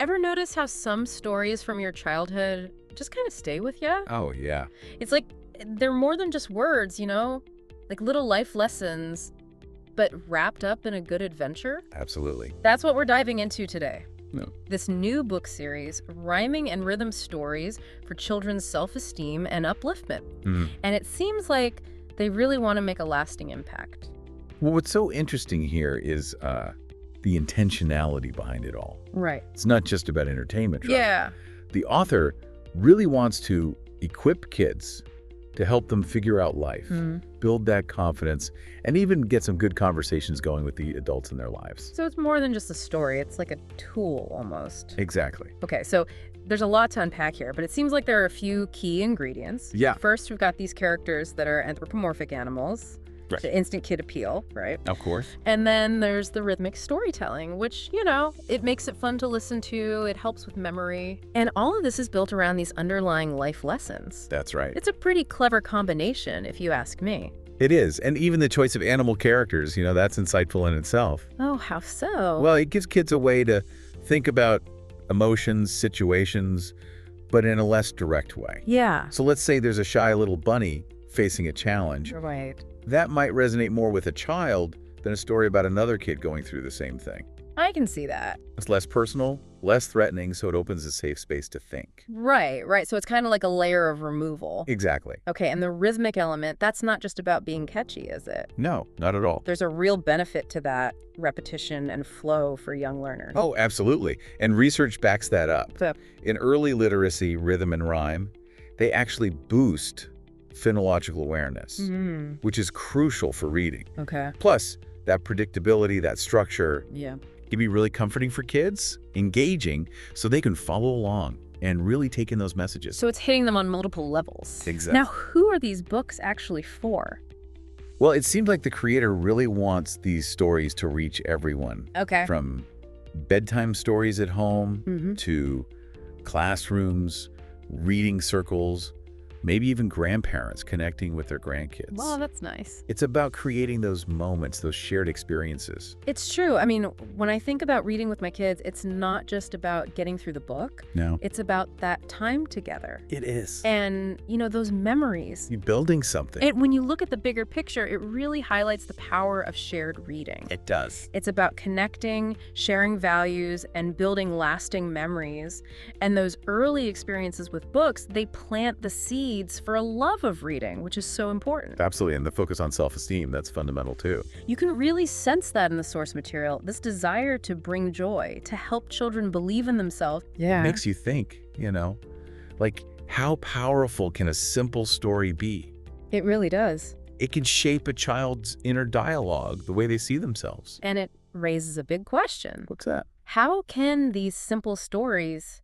Ever notice how some stories from your childhood just kind of stay with you? Oh, yeah. It's like they're more than just words, like little life lessons, but wrapped up in a good adventure. Absolutely. That's what we're diving into today. No. This new book series, Rhyming and Rhythm Stories for Children's Self-Esteem and Upliftment. And it seems like they really want to make a lasting impact. Well, what's so interesting here is the intentionality behind it all. Right. It's not just about entertainment, right? Yeah. The author really wants to equip kids to help them figure out life, build that confidence, and even get some good conversations going with the adults in their lives. So it's more than just a story. It's like a tool almost. Exactly. Okay, so there's a lot to unpack here, but it seems like there are a few key ingredients. Yeah. First, we've got these characters that are anthropomorphic animals. Right. The instant kid appeal, right? Of course. And then there's the rhythmic storytelling, which, it makes it fun to listen to. It helps with memory. And all of this is built around these underlying life lessons. That's right. It's a pretty clever combination, if you ask me. It is. And even the choice of animal characters, that's insightful in itself. Oh, how so? Well, it gives kids a way to think about emotions, situations, but in a less direct way. Yeah. So let's say there's a shy little bunny facing a challenge. Right. That might resonate more with a child than a story about another kid going through the same thing. I can see that. It's less personal, less threatening, so it opens a safe space to think. Right. So it's kind of like a layer of removal. Exactly. Okay, and the rhythmic element, that's not just about being catchy, is it? No, not at all. There's a real benefit to that repetition and flow for young learners. Oh, absolutely. And research backs that up. So, In early literacy, rhythm and rhyme, they actually boost phonological awareness, which is crucial for reading. okay. Plus, that predictability, that structure, Yeah. can be really comforting for kids, engaging, so they can follow along and really take in those messages. So it's hitting them on multiple levels. Exactly. Now, who are these books actually for? Well, it seems like the creator really wants these stories to reach everyone. Okay. From bedtime stories at home to classrooms, reading circles, maybe even grandparents connecting with their grandkids. Well, that's nice. It's about creating those moments, those shared experiences. It's true. I mean, when I think about reading with my kids, it's not just about getting through the book. No. It's about that time together. It is. And, those memories. You're building something. And when you look at the bigger picture, it really highlights the power of shared reading. It does. It's about connecting, sharing values, and building lasting memories. And those early experiences with books, they plant the seeds for a love of reading, which is so important. Absolutely. And the focus on self-esteem, that's fundamental too. You can really sense that in the source material, this desire to bring joy, to help children believe in themselves. It makes you think, like how powerful can a simple story be? It really does. It can shape a child's inner dialogue, the way they see themselves. And it raises a big question. What's that? How can these simple stories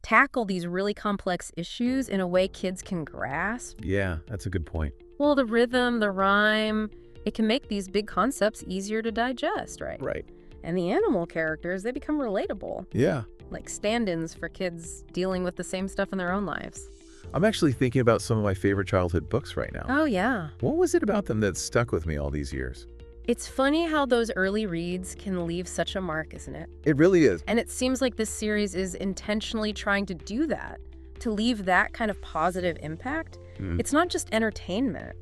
tackle these really complex issues in a way kids can grasp? Yeah, that's a good point. Well, the rhythm, the rhyme, it can make these big concepts easier to digest, right? Right. And the animal characters, they become relatable, Yeah. like stand-ins for kids dealing with the same stuff in their own lives. I'm actually thinking about some of my favorite childhood books right now. Oh, yeah. What was it about them that stuck with me all these years? It's funny how those early reads can leave such a mark, isn't it? It really is. And it seems like this series is intentionally trying to do that, to leave that kind of positive impact. It's not just entertainment,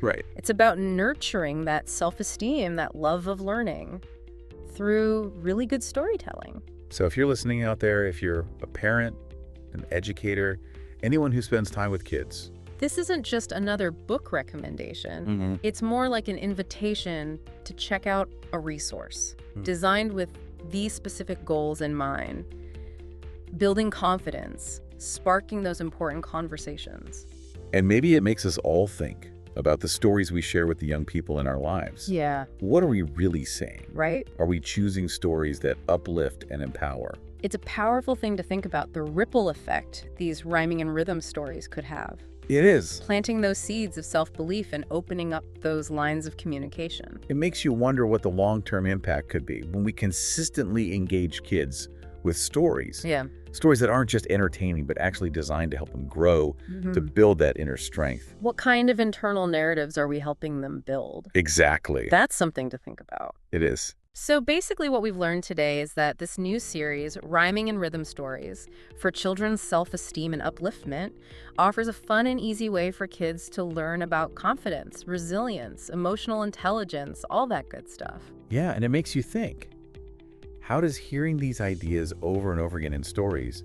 Right. It's about nurturing that self-esteem, that love of learning through really good storytelling. So if you're listening out there, if you're a parent, an educator, anyone who spends time with kids, This isn't just another book recommendation. It's more like an invitation to check out a resource designed with these specific goals in mind. Building confidence, sparking those important conversations. and maybe it makes us all think about the stories we share with the young people in our lives. Yeah, What are we really saying? right? Are we choosing stories that uplift and empower? It's a powerful thing to think about the ripple effect these rhyming and rhythm stories could have. It is. Planting those seeds of self-belief and opening up those lines of communication. It makes you wonder what the long-term impact could be when we consistently engage kids with stories. Yeah. Stories that aren't just entertaining, but actually designed to help them grow, to build that inner strength. What kind of internal narratives are we helping them build? Exactly. That's something to think about. It is. So basically what we've learned today is that this new series, Rhyming and Rhythm Stories, for children's self-esteem and upliftment, offers a fun and easy way for kids to learn about confidence, resilience, emotional intelligence, all that good stuff. Yeah, and it makes you think. How does hearing these ideas over and over again in stories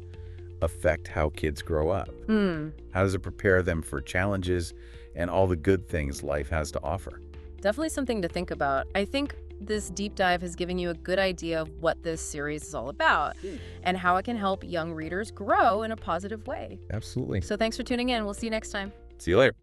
affect how kids grow up? How does it prepare them for challenges and all the good things life has to offer? Definitely something to think about. I think this deep dive has given you a good idea of what this series is all about and how it can help young readers grow in a positive way. Absolutely. So thanks for tuning in. We'll see you next time. See you later.